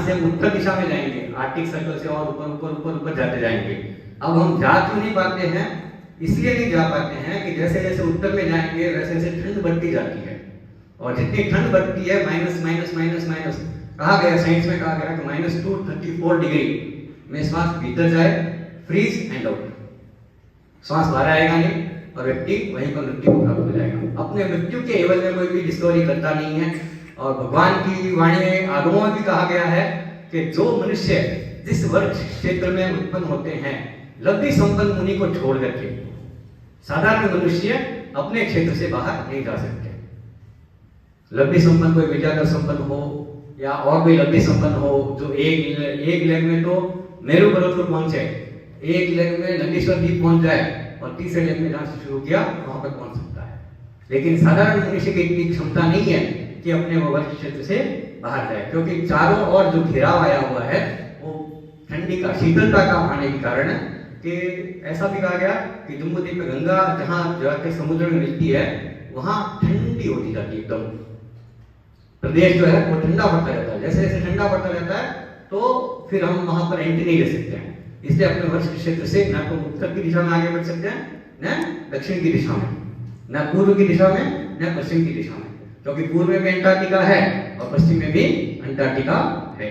यहाँ से हम उत्तर दिशा में जाएंगे, आर्टिक सर्कल से और ऊपर ऊपर ऊपर ऊपर जाते जाएंगे। अब हम जा क्यों नहीं पाते हैं? इसलिए नहीं जा पाते हैं कि जैसे जैसे उत्तर में जाएंगे वैसे वैसे ठंड बढ़ती जाती है, और जितनी ठंड बढ़ती है माइनस माइनस माइनस माइनस, कहा गया साइंस में कहा गया कि -234 डिग्री में श्वास भीतर जाए, फ्रीज एंड आउट, श्वास बाहर आएगा नहीं और व्यक्ति वहीं पर मृत्यु को प्राप्त हो जाएगा। अपने मृत्यु के एवज में कोई भी डिस्कवरी करता नहीं है। और भगवान की वाणी में आगमों में भी कहा गया है कि जो मनुष्य जिस वर्ग क्षेत्र में उत्पन्न होते हैं, लब्धि संपन्न मुनि को छोड़ करके साधारण मनुष्य अपने क्षेत्र से बाहर नहीं जा सकते। लब्धि संपन्न कोई विद्याधर संपन्न हो या और कोई लब्धि संपन्न हो जो एक लेग में तो मेरू पर्वत को पहुंचे, एक लेग में नंदीश्वर द्वीप पहुंच जाए और तीसरे लेग में जहां से शुरू किया वहां पर पहुंच सकता है। लेकिन साधारण मनुष्य की इतनी क्षमता नहीं है कि अपने वो वर्ग क्षेत्र से बाहर जाए, क्योंकि चारों ओर जो घेराव आया हुआ है वो ठंडी का, शीतलता का आने के कारण कि ऐसा भी कहा गया कि जम्बूद्वीप में गंगा जहां जाके समुद्र में मिलती है वहां ठंडी होती जाती है, एकदम प्रदेश जो है वो ठंडा पड़ता रहता है। जैसे जैसे ठंडा पड़ता रहता है तो फिर हम वहां पर एंट्री नहीं ले सकते हैं। इसलिए अपने वर्ष क्षेत्र से न तो उत्तर की दिशा में आगे बढ़ सकते हैं, न दक्षिण की दिशा में, न पूर्व की दिशा में, न पश्चिम की दिशा में, क्योंकि पूर्व में अंटार्कटिका है और पश्चिम में भी अंटार्कटिका है।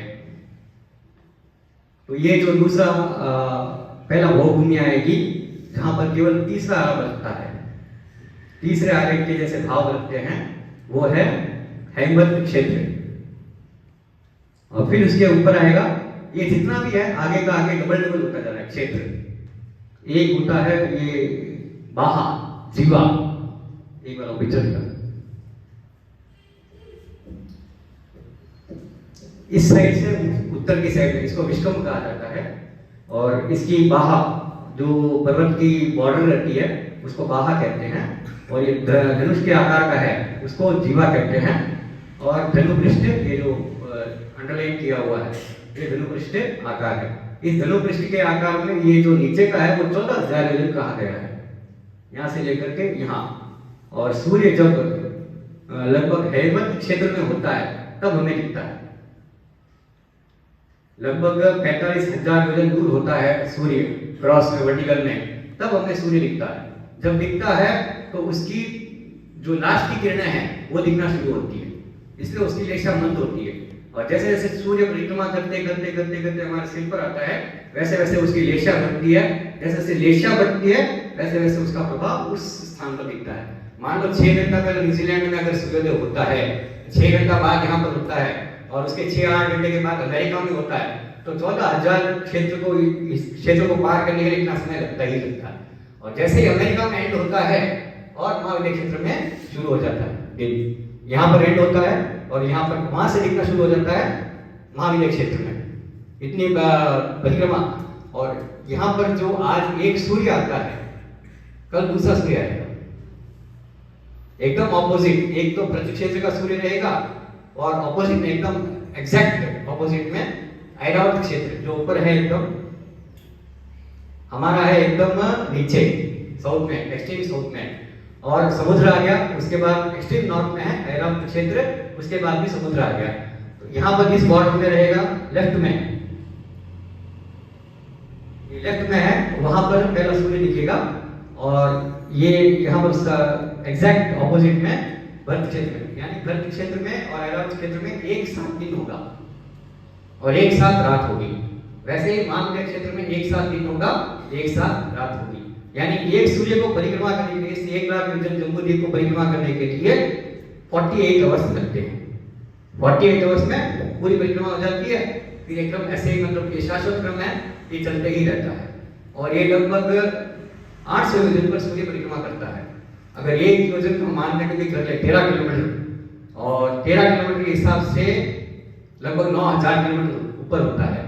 तो ये जो दूसरा पहला भौभूमि आएगी जहां पर केवल तीसरा आर्य लगता है, तीसरे आर्य के जैसे भाव लगते हैं, वो है हेमवत क्षेत्र। और फिर उसके ऊपर आएगा, ये जितना भी है आगे का आगे डबल डबल होता जा रहा है क्षेत्र। एक होता है ये बाहा जीवा, एक बार पिक्चर का इस साइड से उत्तर की साइड में इसको विश्वम कहा जाता है, और इसकी बाहा जो पर्वत की बॉर्डर रहती है उसको बाहा कहते हैं, और ये धनुष के आकार का है उसको जीवा कहते हैं। और धनुपृष्ठ ये जो अंडरलाइन किया हुआ है ये धनुपृष्ठ आकार है। इस धनुपृष्ठ के आकार में ये जो नीचे का है वो 14,000 योजन कहा गया है, यहाँ से लेकर के यहाँ। और सूर्य जब लगभग हेमवत क्षेत्र में होता है तब हमें दिखता है, लगभग 45,000 योजन दूर होता है सूर्य क्रॉस में वर्टिकल में, तब हमें सूर्य दिखता है। जब दिखता है तो उसकी जो लास्ट की किरणें हैं वो दिखना शुरू होती है, इसलिए उसकी लेशा मंद होती है। और जैसे जैसे सूर्य परिक्रमा करते करते करते करते हमारे सिर पर आता है वैसे वैसे उसकी लेशा बढ़ती है, जैसे जैसे लेशा बढ़ती है वैसे वैसे उसका प्रभाव उस स्थान पर दिखता है। मान लो 6 घंटा पहले न्यूजीलैंड में अगर सूर्योदय होता है, 6 घंटा बाद यहाँ पर होता है, और उसके 6-8 घंटे के बाद अमेरिका में होता है, तो 14,000 क्षेत्र को पार करने के लिए इतना समय लगता ही लगता है। और जैसे ही अमेरिका में एंड होता है और महाविद्य क्षेत्र में शुरू हो जाता है, यहाँ पर एंड होता है और यहाँ पर वहां से दिखना शुरू हो जाता है महाविद्य क्षेत्र में, इतनी परिक्रमा। और यहाँ पर जो आज एक सूर्य आता है कल दूसरा सूर्य आएगा, एकदम ऑपोजिट। एक तो प्रति क्षेत्र का सूर्य रहेगा और ऑपोजिट में एकदम एग्जैक्ट ऑपोजिट में ऐरावत क्षेत्र जो ऊपर है एकदम, हमारा है एकदम नीचे साउथ में, एक्सट्रीम साउथ में, और समुद्र आ गया। उसके बाद एक्सट्रीम नॉर्थ में है ऐरावत क्षेत्र, उसके बाद भी समुद्र आ गया। तो यहाँ पर इस बॉर्डर में रहेगा लेफ्ट में, ये लेफ्ट में है, वहां पर पहला सूर्य दिखेगा। और ये यहाँ पर उसका एग्जैक्ट ऑपोजिट में भरत क्षेत्र में, यानी भरत क्षेत्र में और ऐरावत क्षेत्र में एक साथ दिन होगा और एक साथ रात होगी। वैसे ही महाविद्य क्षेत्र में एक साथ दिन होगा, एक साथ रात होगी। यानी एक सूर्य को परिक्रमा करने के लिए 1 लाख योजन जम्बूद्वीप को परिक्रमा करने के लिए 48 आवर्स लगते हैं। 48 आवर्स में पूरी परिक्रमा हो जाती है। फिर एक क्रम ऐसे ही, मतलब ये शाश्वत क्रम है, ये चलते ही रहता है। और ये लगभग 800 योजन पर सूर्य परिक्रमा करता है। अगर एक योजन हम मानने के लिए कर ले 13 किलोमीटर, और 13 किलोमीटर के हिसाब से लगभग 9,000 किलोमीटर ऊपर होता है।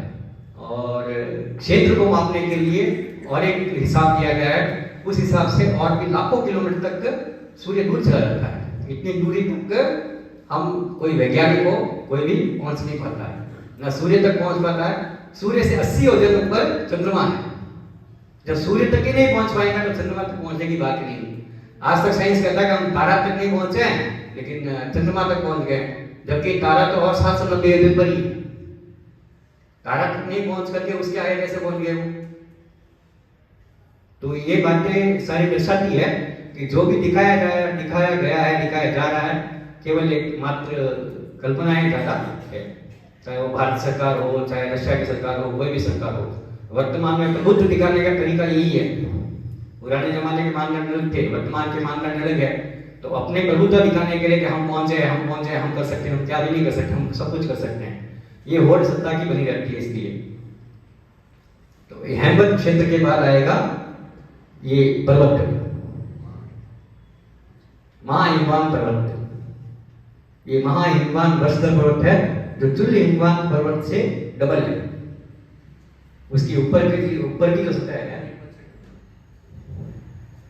और क्षेत्र को मापने के लिए और एक हिसाब किया गया है, उस हिसाब से और भी लाखों किलोमीटर तक सूर्य दूर चला जाता है। इतनी दूरी तक हम कोई वैज्ञानिक हो कोई भी पहुंच नहीं पाता है, ना सूर्य तक पहुंच पाता है। सूर्य से 80 योजन ऊपर चंद्रमा है। जब सूर्य तक ही नहीं पहुंच पाएगा तो चंद्रमा तक पहुंचने की बात ही नहीं। आज तक साइंस कहता है कि हम तारा तक नहीं पहुंचे हैं, लेकिन चंद्रमा तक पहुंच गए, जबकि तारा तो और 790 योजन पर ही। तारा तक नहीं पहुंच करके उसके आगे कैसे पहुंच गए वो? तो ये बातें सारी दर्शाती है कि जो भी दिखाया गया है, दिखाया जा रहा है, केवल एक मात्र कल्पनाएं ज्यादा है। चाहे वो भारत सरकार हो, चाहे रशिया की सरकार हो, कोई भी सरकार हो, वर्तमान में प्रभुत्व दिखाने का तरीका यही है। पुराने जमाने के मानदंड अलग थे, वर्तमान के मानदंड अलग है। तो अपने प्रभुत्व दिखाने के लिए कि हम पहुंचे, हम कर सकते हैं, हम क्या भी नहीं कर सकते, हम सब कुछ कर सकते हैं, ये होड़ सत्ता की बनी रहती है। इसलिए तो हेमवत क्षेत्र के बाद आएगा ये पर्वत, महाहिमवान पर्वत। ये महाहिमवान वर्षधर पर्वत है जो तुल्य हिमवान पर्वत से डबल है। उसकी ऊपर की जो सतह है,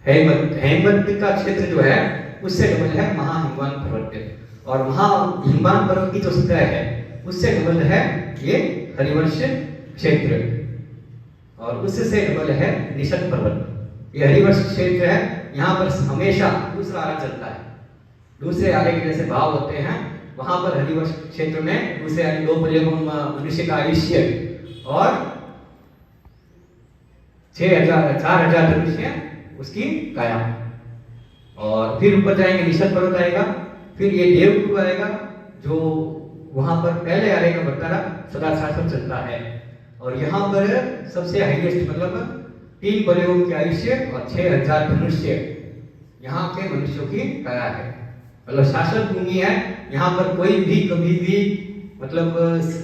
हेमवत का क्षेत्र जो है उससे डबल है महाहिमवान पर्वत। और महाहिमवान पर्वत की जो सतह है उससे डबल है ये हरिवर्ष क्षेत्र, और उससे डबल है निषद पर्वत। ये हरिवर्ष क्षेत्र है, यहाँ पर हमेशा दूसरा आरा चलता है। दूसरे आरे के जैसे भाव होते हैं, वहां पर हरिवर्ष क्षेत्र में दूसरे आरे 2 पर्यगुण मनुष्य का आयुष्य और 4,000 धनुष्य उसकी काया। और फिर ऊपर जाएंगे, निषद पर्वत आएगा, फिर ये देवगुरु आएगा जो वहां पर पहले आरे का बट्टारा सदा शासन चलता है। और यहाँ पर सबसे हाईएस्ट मतलब 3 पर्यगुण के आयुष्य और 6,000 धनुष्य यहाँ के मनुष्यों की काया है। मतलब शासन भूमि है, यहाँ पर कोई भी कभी भी मतलब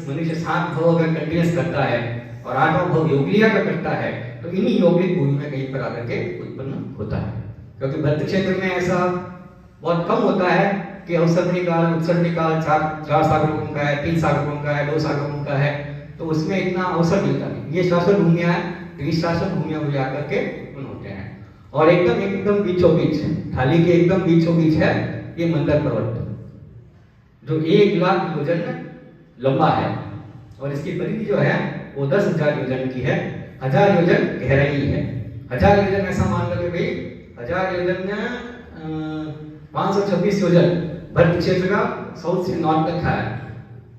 मनुष्य 7 भव अगर कंटिन्यूस करता है और 8वां भव योगलिया का करता है तो इन्हीं यौगिक भूमि में कहीं पर आकर के उत्पन्न होता है। क्योंकि भक्त क्षेत्र में ऐसा बहुत कम होता है कि अवसर्पणी काल, उत्सर्पणी काल 4 सागरों का है, 3 सागरों का है, 2 सागरों का है, तो उसमें इतना अवसर मिलता नहीं। ये शासन भूमियां है, तो इस शासन भूमियों में जाकर के उत्पन्न होते हैं। और एकदम बीचों बीच, थाली के एकदम बीचों बीच है ये मंदर पर्वत जो 1 लाख योजन लंबा है, और इसकी परिधि जो है वो 10,000 योजन की है। 1000 योजन गहराई है। 1000 योजन ऐसा मान लो कि भाई 1000 योजन 526 योजन भरत क्षेत्र का साउथ से नॉर्थ तक है,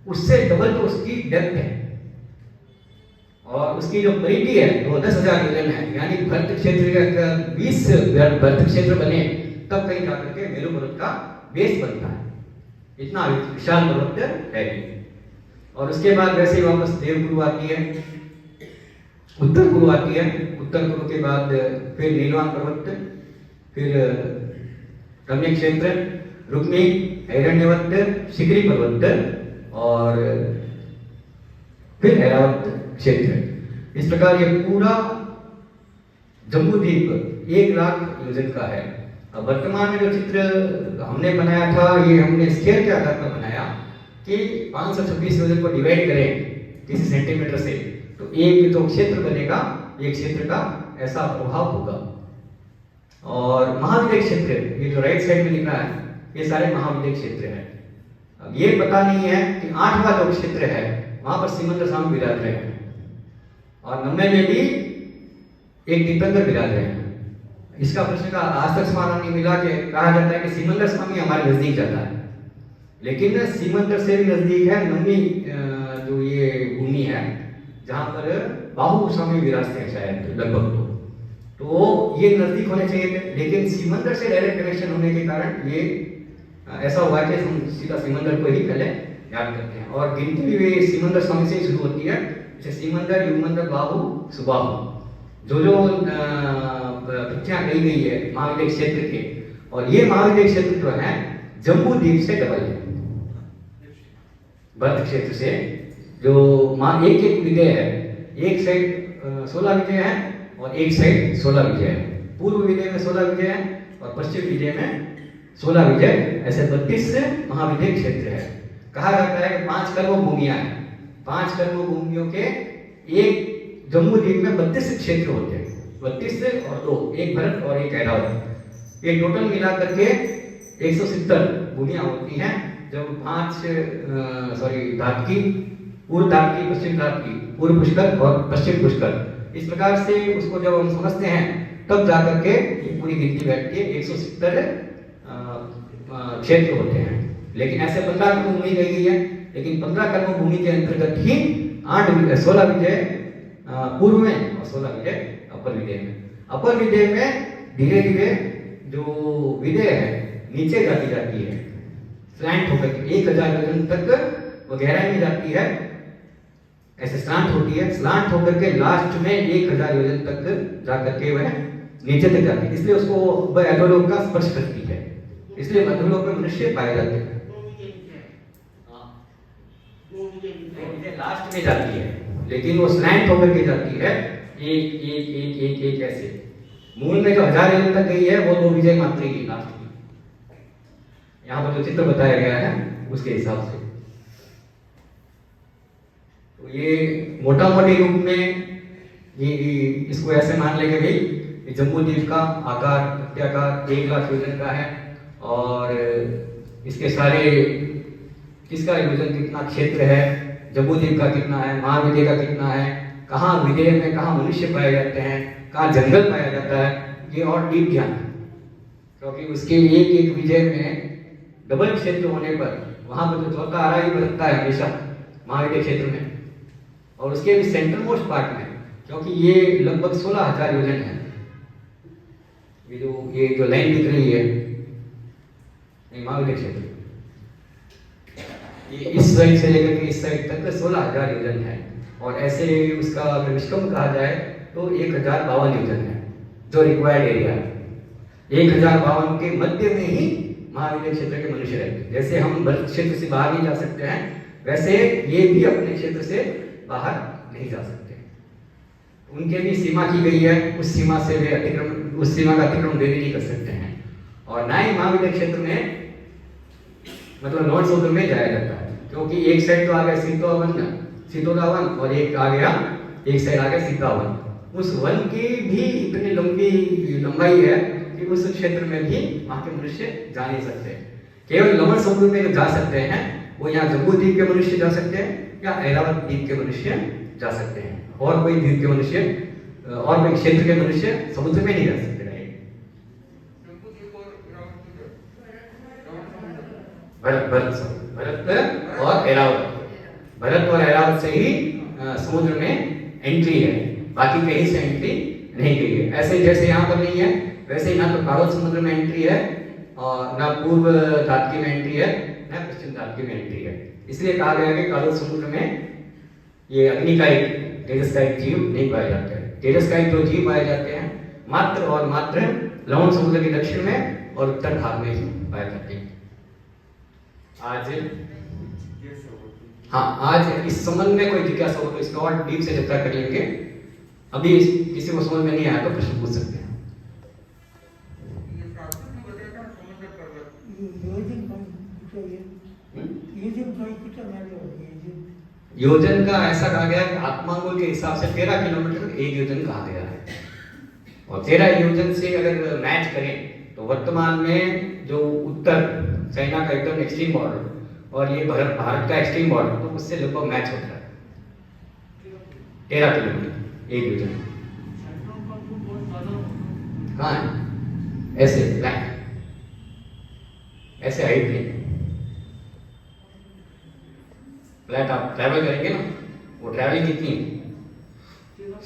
उससे डबल तो उसकी डेप्थ है। और उसकी जो परिधि है वो 10,000 योजन है। यानी भरत क्षेत्र का 20 भरत क्षेत्र बने तब कहीं जाकर के मेरु पर्वत का बेस बनता है। इतना विशाल पर्वत है। और उसके बाद वैसे ही वापस देवगुरु आती है, उत्तर गुरु आती है। उत्तर गुरु के बाद फिर नीलवान पर्वत, फिर रम्य क्षेत्र, रुक्मी, हिरण्यवत, शिखरी पर्वत और फिर ऐरावत क्षेत्र। इस प्रकार ये पूरा जम्बूद्वीप 1 लाख योजन का है। अब वर्तमान में जो चित्र हमने बनाया था, ये हमने स्केल के आधार पर बनाया कि 526 योजन को डिवाइड करें किसी सेंटीमीटर से, तो एक जो क्षेत्र बनेगा, एक क्षेत्र का ऐसा प्रभाव होगा। और महाविद्य क्षेत्र, ये जो राइट साइड में लिखा है, ये सारे महाविद्य क्षेत्र है। अब ये पता नहीं है कि 8वां जो क्षेत्र है वहां पर सिमंदर स्वामी विराज रहे हैं, और 90 में भी एक दीपेंद्र विराज रहे हैं। इसका प्रश्न का आज तक समाधान नहीं मिला कि कहा जाता है कि सिमंदर स्वामी हमारे नजदीक जाता है, लेकिन सिमंदर से भी नजदीक है नवमी जो ये भूमि है जहां पर बाहु स्वामी विराजते हैं शायद लगभग। तो ये नजदीक होने चाहिए थे, लेकिन सिमंदर से डायरेक्ट कनेक्शन होने के कारण ये ऐसा हुआ कि हम सीधा सिमंदर को ही पहले याद करते हैं। और गिनती भी सिमंदर स्वामी से शुरू होती है, जैसे सिमंदर, युगमंदर, बाहु, सुबाहु, जो तथ्यां कही गई है महाविद्य क्षेत्र के। और ये महाविद्य क्षेत्र जो है जम्बू द्वीप से डबल है। भरत क्षेत्र से जो एक विजय है, एक साइड 16 विजय है और एक साइड 16 विजय है। पूर्व विजय में 16 विजय है और पश्चिम विजय में 16 विजय, ऐसे 32 महाविद्य क्षेत्र है। कहा जाता है कि 5 कर्म भूमियां हैं। 5 कर्म भूमियों के एक जम्बू द्वीप में 32 क्षेत्र होते हैं, 32 और 2, एक भरत और एक ऐरावत। ये टोटल मिला करके 170 भूमियां होती हैं। जब 5 घाट की, पूर्व घाट की, पश्चिम घाट की, पूर्व पुष्कर और पश्चिम पुष्कर, इस प्रकार से उसको जब हम समझते हैं तब जाकर के ये पूरी गिनती बैठती है। 170 क्षेत्र होते हैं। लेकिन ऐसे 15 कर्म भूमि गई है, लेकिन 15 कर्म भूमि के अंतर्गत ही 16 विजय पूर्व में और 16 विजय अपर विजय में। अपर विजय में धीरे धीरे जो विजय है नीचे जाती है, स्लैंट होकर के 1000 योजन तक वो गहराई में जाती है, ऐसे स्लांट होती है, स्लांट होकर के लास्ट में 1000 योजन तक जा करके वह नीचे तक जाती है, इसलिए उसको वह अधोलोक का स्पर्श करती है, इसलिए अधोलोक में मनुष्य पाए जाते हैं। लास्ट में जाती है लेकिन वो स्लैंट होकर के जाती है, एक एक एक एक एक ऐसे। मूल में जो 1000 योजन तक गई है वो 2 विजय मात्र की लास्ट में, यहाँ पर जो चित्र बताया गया है उसके हिसाब से। तो ये मोटा मोटे रूप में ये इसको ऐसे मान लेंगे भाई, जम्बू द्वीप का आकार प्रत्याकार 1 लाख योजन का है, और इसके सारे किसका योजन कितना क्षेत्र है, जम्बू द्वीप का कितना है, महाविजय का कितना है, कहाँ विजय में कहाँ मनुष्य पाए जाते हैं, कहाँ जंगल पाया जाता है, ये और डीप ज्ञान है। क्योंकि उसके एक एक विजय में डबल क्षेत्र होने पर वहां पर तो चौथा आरा ही बरतता है हमेशा महाविजय क्षेत्र में, और उसके भी सेंट्रल मोस्ट पार्ट में, क्योंकि ये लगभग 16,000 योजन है। ये जो लाइन दिख रही है महाविजय क्षेत्र, ये इस साइड से लेकर के इस साइड तक 16,000 योजन है, और ऐसे उसका अगर विश्कम कहा जाए तो 1052 योजन है जो रिक्वायर्ड एरिया है। 1052 के मध्य में ही महाविजय क्षेत्र के मनुष्य रहते हैं। जैसे हम भरत क्षेत्र से बाहर नहीं जा सकते हैं, वैसे ये भी अपने क्षेत्र से बाहर नहीं जा सकते। उनके भी सीमा की गई है, उस सीमा से वे अतिक्रमण, उस सीमा का अतिक्रमण वे भी नहीं कर सकते हैं, और ना ही महाविजय क्षेत्र में मतलब नॉर्थ साउथ में जाया जाता है, क्योंकि एक साइड तो आ गया सीतोदा वन और एक आ गया, एक साइड आ गया सीता वन। उस वन की भी इतनी लंबाई है कि उस क्षेत्र में भी वहां के मनुष्य जा नहीं सकते। केवल लवण समुद्र में जो जा सकते हैं वो यहाँ जम्बू द्वीप के मनुष्य जा सकते हैं या ऐरावत द्वीप के मनुष्य जा सकते हैं, और कोई द्वीप के मनुष्य और कोई क्षेत्र के मनुष्य समुद्र में नहीं जा सकते। भरत और ऐरावत, भरत और ऐरावत से ही समुद्र में एंट्री है, बाकी कहीं से एंट्री नहीं गई है। ऐसे जैसे यहाँ पर नहीं है, वैसे ही ना तो कारल समुद्र में एंट्री है और ना पूर्व धातकी में एंट्री है, ना पश्चिम धातकी में एंट्री है। इसलिए कहा गया है कि कारल समुद्र में ये अग्निकायिक तेजस्कायिक जीव नहीं पाए जाते हैं। तेजस्कायिक जो जीव पाए जाते हैं मात्र और मात्र लवण समुद्र के दक्षिण में और उत्तर भाग में ही पाए जाते हैं। आज इस संबंध में कोई जिज्ञासा हो तो इसका और डीप से चर्चा कर लेंगे। अभी किसी को समझ में नहीं आया तो प्रश्न पूछ सकते हैं। योजन का ऐसा कहा गया कि आत्मांगुल के हिसाब से 13 किलोमीटर 1 योजन कहा गया है, और 13 योजन से अगर मैच करें तो वर्तमान में जो उत्तर चाइना का एकदम एक्सट्रीम बॉर्डर और ये भारत का एक्सट्रीम बॉर्डर, तो उससे लगभग मैच होता है। 13 किलोमीटर 1 योजन कहाँ है? ऐसे ब्लैक ऐसे हाइट नहीं, फ्लैट आप ट्रैवल करेंगे ना, वो ट्रैवलिंग कितनी है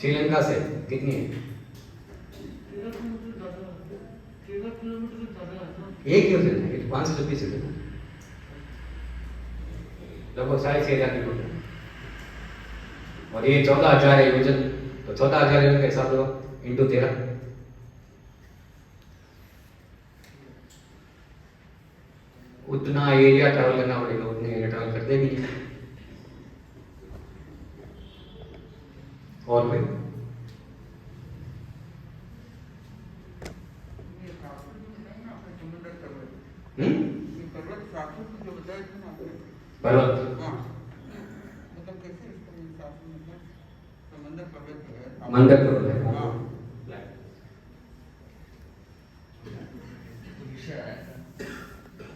श्रीलंका से कितनी है? 1 योजन है, 526 योजन लगभग 6,500 किलोमीटर, और ये 14,000 है योजन, तो 14,000 योजन का हिसाब लो इंटू 13, उतना एरिया ट्रैवल करना पड़ेगा, उतने एरिया ट्रैवल करते भी नहीं। और कोई पर्वत मंडक पर्वत है।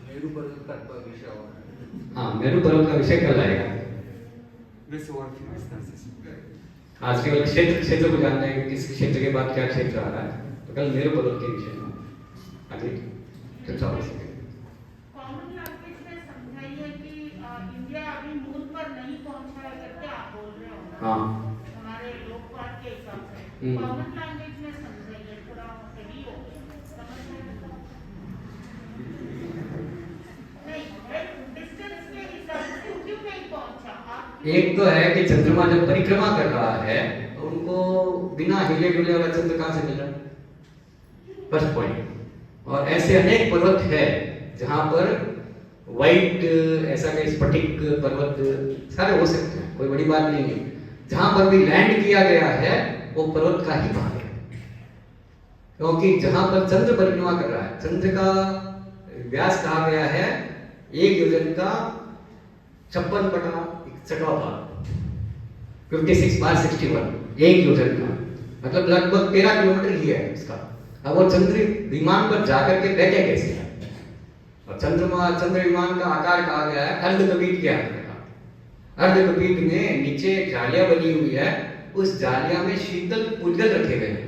मेरू पर्वत का विषय और हाँ, मेरू पर्वत का विषय कल आएगा। आज केवल क्षेत्र को जानना है कि किस क्षेत्र के बाद क्या क्षेत्र आ रहा है, तो कल मेरू पर्वत के विषय में आगे चर्चा हो सके। कॉमन लैंग्वेज में समझाइए कि इंडिया अभी मून पर नहीं पहुंचा है करके आप बोल रहे हो, हाँ हमारे लोकपाठ के हिसाब से कॉमन लैंग्वेज में समझाइए, थोड़ा हेवी हो गया समझ में। नहीं डिस्टेंस के हिसाब से क्यों नहीं पहुंचा आप? एक तो है कि चंद्रमा जब परिक्रमा कर रहा है तो उनको बिना हिले डुले वाला चंद्र कहां से मिला, फर्स्ट पॉइंट। और ऐसे अनेक पर्वत है जहां पर व्हाइट ऐसा के स्फटिक पर्वत सारे हो सकते हैं, कोई बड़ी बात नहीं है। जहां पर भी लैंड किया गया है वो पर्वत का ही भाग है, क्योंकि जहां पर चंद्र परिक्रमा कर रहा है, चंद्र का व्यास कहा गया है 1 योजन का 56/61 भाग, 56/61 1 योजन का, मतलब लगभग 13 किलोमीटर ही है इसका। अब वो चंद्र विमान पर जाकर के बैठे कैसे हैं? और चंद्र विमान का आकार कहा गया है अर्धकपीठ के आकार का। अर्धकपीठ में नीचे जालियां बनी हुई है, उस जालियां में शीतल पुद्गल रखे गए हैं,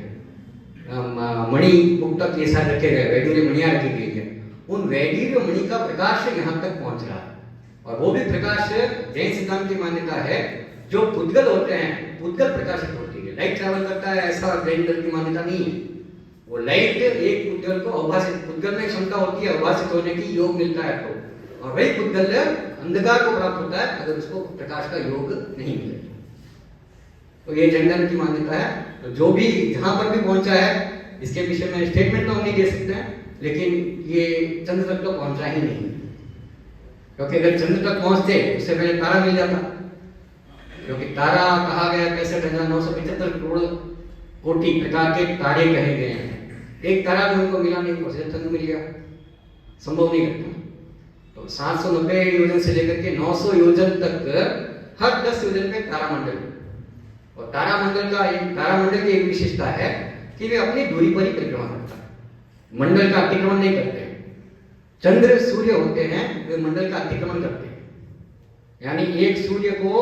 मणि मुक्तक ये सारे रखे गए, वैडूर्य मणियां रखी गई है। उन वैडूर्य मणि का प्रकाश यहाँ तक पहुंच रहा है, और वो भी प्रकाश जैन सिद्धांत की मान्यता है जो पुद्गल होते हैं, पुद्गल प्रकाशित होती है, लाइट ट्रैवल करता है, ऐसा जैन धर्म की मान्यता नहीं है। वो लाइट एक पुद्गल को अभासित, पुद्गल में क्षमता होती है अभासित होने की, योग मिलता है तो, और वही पुद्गल अंधकार को प्राप्त होता है अगर उसको प्रकाश का योग नहीं मिले। तो ये जैन धर्म की मान्यता है। तो जो भी जहां पर भी पहुंचा है, इसके विषय में स्टेटमेंट तो हम नहीं दे सकते हैं, लेकिन ये चंद्र तक तो पहुंचा ही नहीं, क्योंकि अगर चंद्र तक पहुंचते उससे पहले तारा मिल जाता, क्योंकि तारा कहा गया 65,975 करोड़ कोटि प्रकार के तारे कहे गए हैं। एक तारा भी उनको मिला नहीं, उसे चंद्र मिल गया, संभव नहीं लगता। तो 790 योजन से लेकर के 900 योजन तक हर 10 योजन पे तारामंडल, और तारामंडल की एक विशेषता है कि वे अपनी दूरी पर ही परिक्रमा करता है, मंडल का अतिक्रमण नहीं करते हैं। चंद्र सूर्य होते हैं वे मंडल का अतिक्रमण करते हैं, यानी एक सूर्य को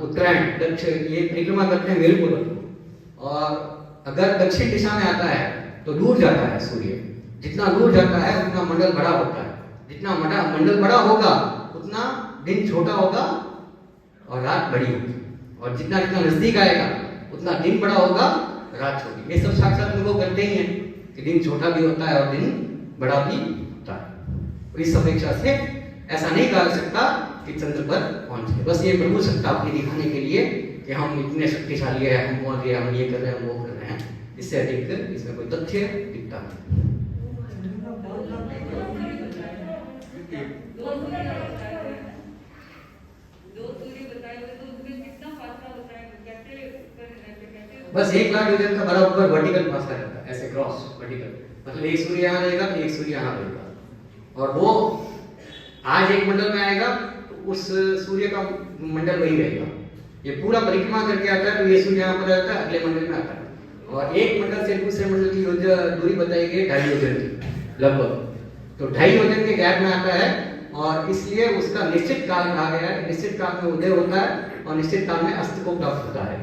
उत्तरायण दक्षिण ये परिक्रमा करते हैं मेरू पर्वत को, और अगर दक्षिण दिशा में आता है तो दूर जाता है सूर्य, जितना दूर जाता है उतना मंडल बड़ा होता है, जितना मंडल बड़ा होगा उतना दिन छोटा होगा और रात बड़ी होगी, और जितना जितना नजदीक आएगा उतना दिन बड़ा होगा रात छोटी। ये सब साक्षात अनुभव करते ही हैं कि दिन छोटा भी होता है और दिन बड़ा भी होता है। तो इस अपेक्षा से ऐसा नहीं कहा जा सकता कि चंद्र पर पहुंचे, बस ये प्रभु सत्ता अपनी दिखाने के लिए कि हम इतने शक्तिशाली है, हम पहुंच गए, हम ये कर रहे हैं, हम वो कर रहे हैं, इससे अधिक इसमें कोई तथ्य दिखता नहीं। बस 1 लाख योजन का बराबर वर्टिकल फासला रहता है, ऐसे क्रॉस वर्टिकल, मतलब एक सूर्य यहाँ रहेगा तो एक सूर्य यहाँ रहेगा, और वो आज एक मंडल में आएगा तो उस सूर्य का मंडल वही रहेगा। ये पूरा परिक्रमा करके आता है तो ये सूर्य यहाँ पर आता है, अगले मंडल में आता है, और एक मंडल से दूसरे मंडल की दूरी बताई गई 2.5 योजन की लगभग, तो 2.5 योजन के गैप में आता है, और इसलिए उसका निश्चित काल कहा गया है। निश्चित काल में उदय होता है और निश्चित काल में अस्त को प्राप्त होता है।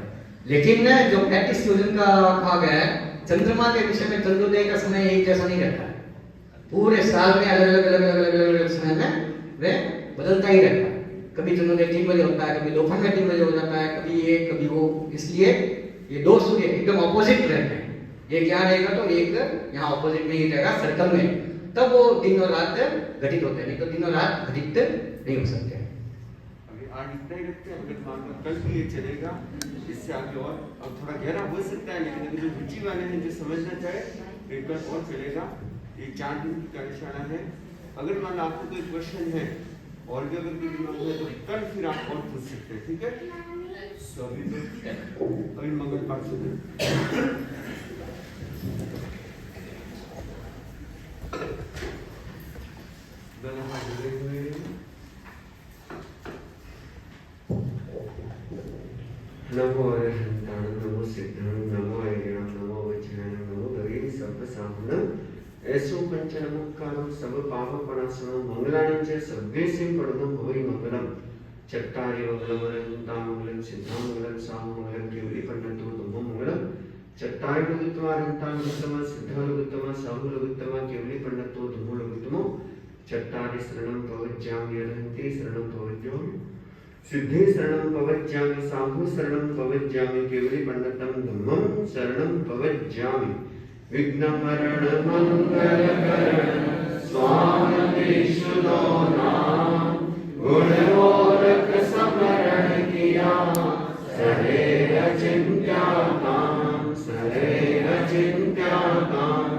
लेकिन जो 35 योजन का कहा गया है, चंद्रमा के विषय में चंद्रोदय का समय एक जैसा नहीं रहता है, पूरे साल में अलग अलग समय में वे बदलता ही रहता है। कभी चंद्रोदय 3 बजे होता है, कभी दोपहर में 3 बजे हो जाता है, कभी ये कभी वो, इसलिए ये दो सूर्य एकदम ऑपोजिट रहते हैं। एक यहाँ रहेगा तो एक यहाँ ऑपोजिट में ही रहेगा सर्कल में, तब वो दिन और रात घटित होते हैं, नहीं तो दिन और रात घटित नहीं हो सकते। अभी आज इतना ही रखते हैं, अगर मान लो कल भी ये चलेगा, इससे आगे और अब थोड़ा गहरा हो सकता है, लेकिन अभी जो रुचि वाले हैं जो समझना चाहे एक बार और चलेगा। ये 4 दिन की कार्यशाला है। अगर मान लो आपको कोई क्वेश्चन है और भी अगर कोई दिमाग में तो कल फिर आप और पूछ सकते हैं, ठीक है? तो अभी मंगल पाठ से नमो अरहंताण नमो सिद्धाण नमो अय्याण नमो वज्राण नमो भगवे सर्व साधनं ऐसो पंचन मुक्कारं सब पाप पणासनं मंगलानि च सर्वेसिं पडनं भवै मंगलम चट्टारि मंगलम अरहंता मंगलम सिद्धा मंगलम साम मंगलम केवली पंडितो धम्मो मंगलम चट्टारि लघुत्तमा अरहंता लघुत्तमा सिद्धा लघुत्तमा साहु लघुत्तमा केवली पंडितो धम्मो लघुत्तमो चट्टारि शरणं प्रवज्यामि अरहन्ते शरणं प्रवज्यामि सिद्धे शरणं पवज्जामि साधु शरणं पवज्जामि केवली पंडितम धम्मं शरणं पवज्जामि विघ्नहरण मंगलकरण स्वामी विष्णु नाम गुणगोरख स्मरण किया सरे अचिंत्य काम सरे अचिंत्य काम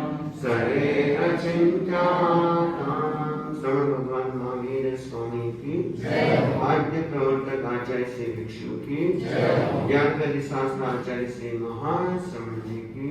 सरे अचिंत्य काम। श्रवण भगवान महावीर स्वामी की आद्य प्रवर्तक आचार्य श्री भिक्षु की ज्ञान का शास्त्र आचार्य श्री महाश्रवण जी की